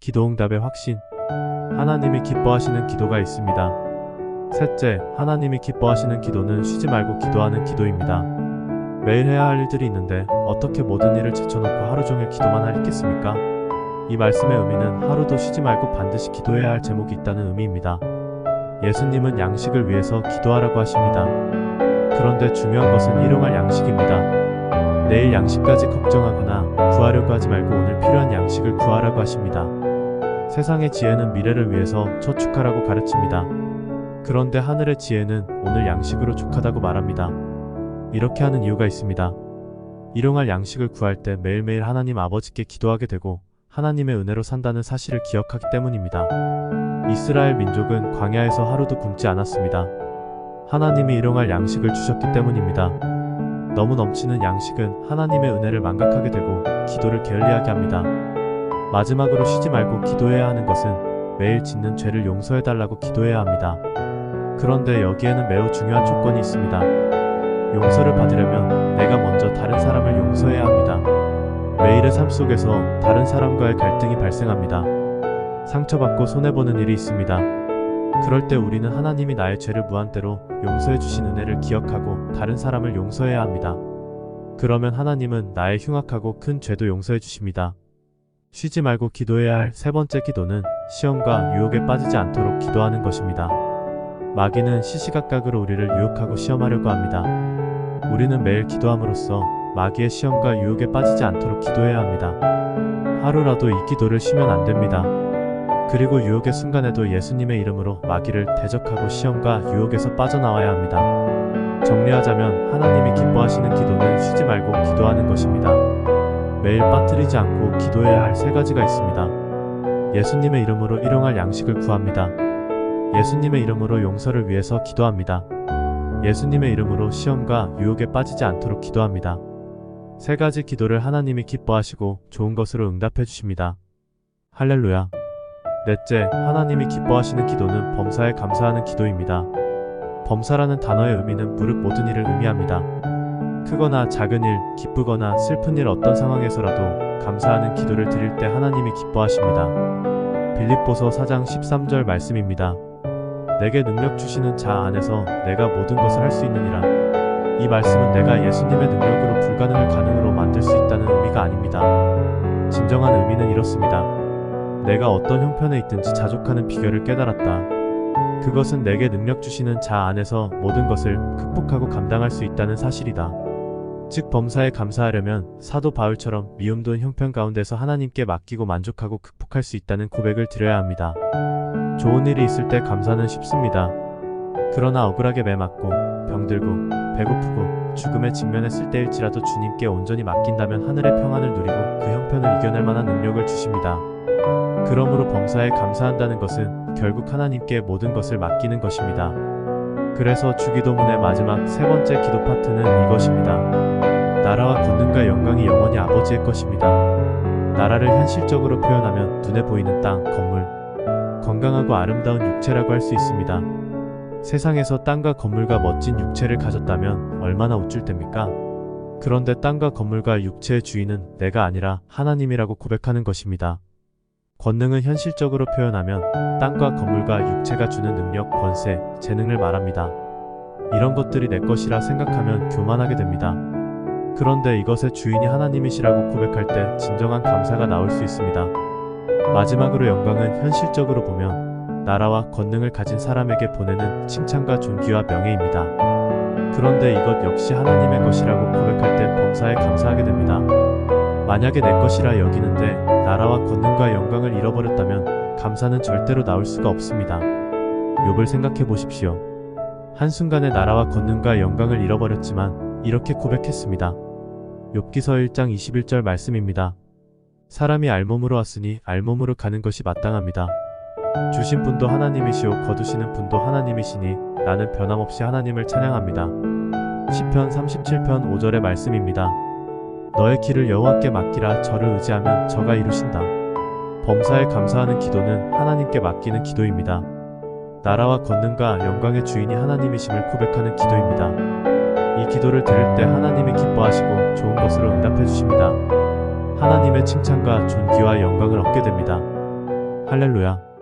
기도응답의 확신. 하나님이 기뻐하시는 기도가 있습니다. 셋째, 하나님이 기뻐하시는 기도는 쉬지 말고 기도하는 기도입니다. 매일 해야 할 일들이 있는데 어떻게 모든 일을 제쳐놓고 하루 종일 기도만 하겠습니까? 이 말씀의 의미는 하루도 쉬지 말고 반드시 기도해야 할 제목이 있다는 의미입니다. 예수님은 양식을 위해서 기도하라고 하십니다. 그런데 중요한 것은 일용할 양식입니다. 내일 양식까지 걱정하거나 구하려고 하지 말고 오늘 필요한 양식을 구하라고 하십니다. 세상의 지혜는 미래를 위해서 저축하라고 가르칩니다. 그런데 하늘의 지혜는 오늘 양식으로 족하다고 말합니다. 이렇게 하는 이유가 있습니다. 일용할 양식을 구할 때 매일매일 하나님 아버지께 기도하게 되고 하나님의 은혜로 산다는 사실을 기억하기 때문입니다. 이스라엘 민족은 광야에서 하루도 굶지 않았습니다. 하나님이 일용할 양식을 주셨기 때문입니다. 너무 넘치는 양식은 하나님의 은혜를 망각하게 되고 기도를 게을리하게 합니다. 마지막으로 쉬지 말고 기도해야 하는 것은 매일 짓는 죄를 용서해달라고 기도해야 합니다. 그런데 여기에는 매우 중요한 조건이 있습니다. 용서를 받으려면 내가 먼저 다른 사람을 용서해야 합니다. 매일의 삶 속에서 다른 사람과의 갈등이 발생합니다. 상처받고 손해보는 일이 있습니다. 그럴 때 우리는 하나님이 나의 죄를 무한대로 용서해 주신 은혜를 기억하고 다른 사람을 용서해야 합니다. 그러면 하나님은 나의 흉악하고 큰 죄도 용서해 주십니다. 쉬지 말고 기도해야 할 세 번째 기도는 시험과 유혹에 빠지지 않도록 기도하는 것입니다. 마귀는 시시각각으로 우리를 유혹하고 시험하려고 합니다. 우리는 매일 기도함으로써 마귀의 시험과 유혹에 빠지지 않도록 기도해야 합니다. 하루라도 이 기도를 쉬면 안 됩니다. 그리고 유혹의 순간에도 예수님의 이름으로 마귀를 대적하고 시험과 유혹에서 빠져나와야 합니다. 정리하자면 하나님이 기뻐하시는 기도는 쉬지 말고 기도하는 것입니다. 매일 빠뜨리지 않고 기도해야 할 세 가지가 있습니다. 예수님의 이름으로 일용할 양식을 구합니다. 예수님의 이름으로 용서를 위해서 기도합니다. 예수님의 이름으로 시험과 유혹에 빠지지 않도록 기도합니다. 세 가지 기도를 하나님이 기뻐하시고 좋은 것으로 응답해 주십니다. 할렐루야. 넷째, 하나님이 기뻐하시는 기도는 범사에 감사하는 기도입니다. 범사라는 단어의 의미는 무릇 모든 일을 의미합니다. 크거나 작은 일, 기쁘거나 슬픈 일 어떤 상황에서라도 감사하는 기도를 드릴 때 하나님이 기뻐하십니다. 빌립보서 4장 13절 말씀입니다. 내게 능력 주시는 자 안에서 내가 모든 것을 할 수 있느니라. 이 말씀은 내가 예수님의 능력으로 불가능을 가능으로 만들 수 있다는 의미가 아닙니다. 진정한 의미는 이렇습니다. 내가 어떤 형편에 있든지 자족하는 비결을 깨달았다. 그것은 내게 능력 주시는 자 안에서 모든 것을 극복하고 감당할 수 있다는 사실이다. 즉 범사에 감사하려면 사도 바울처럼 미움돈 형편 가운데서 하나님께 맡기고 만족하고 극복할 수 있다는 고백을 드려야 합니다. 좋은 일이 있을 때 감사는 쉽습니다. 그러나 억울하게 매맞고 병들고 배고프고 죽음에 직면했을 때일지라도 주님께 온전히 맡긴다면 하늘의 평안을 누리고 그 형편을 이겨낼 만한 능력을 주십니다. 그러므로 범사에 감사한다는 것은 결국 하나님께 모든 것을 맡기는 것입니다. 그래서 주기도문의 마지막 세 번째 기도 파트는 이것입니다. 나라와 권능과 영광이 영원히 아버지의 것입니다. 나라를 현실적으로 표현하면 눈에 보이는 땅, 건물, 건강하고 아름다운 육체라고 할 수 있습니다. 세상에서 땅과 건물과 멋진 육체를 가졌다면 얼마나 우쭐 때입니까? 그런데 땅과 건물과 육체의 주인은 내가 아니라 하나님이라고 고백하는 것입니다. 권능은 현실적으로 표현하면 땅과 건물과 육체가 주는 능력, 권세, 재능을 말합니다. 이런 것들이 내 것이라 생각하면 교만하게 됩니다. 그런데 이것의 주인이 하나님이시라고 고백할 때 진정한 감사가 나올 수 있습니다. 마지막으로 영광은 현실적으로 보면 나라와 권능을 가진 사람에게 보내는 칭찬과 존귀와 명예입니다. 그런데 이것 역시 하나님의 것이라고 고백할 때 범사에 감사하게 됩니다. 만약에 내 것이라 여기는데 나라와 권능과 영광을 잃어버렸다면 감사는 절대로 나올 수가 없습니다. 욥을 생각해 보십시오. 한순간에 나라와 권능과 영광을 잃어버렸지만 이렇게 고백했습니다. 욥기서 1장 21절 말씀입니다. 사람이 알몸으로 왔으니 알몸으로 가는 것이 마땅합니다. 주신 분도 하나님이시오 거두시는 분도 하나님이시니 나는 변함없이 하나님을 찬양합니다. 시편 37편 5절의 말씀입니다. 너의 길을 여호와께 맡기라. 저를 의지하면 저가 이루신다. 범사에 감사하는 기도는 하나님께 맡기는 기도입니다. 나라와 권능과 영광의 주인이 하나님이심을 고백하는 기도입니다. 이 기도를 들을 때 하나님이 기뻐하시고 좋은 것으로 응답해 주십니다. 하나님의 칭찬과 존귀와 영광을 얻게 됩니다. 할렐루야.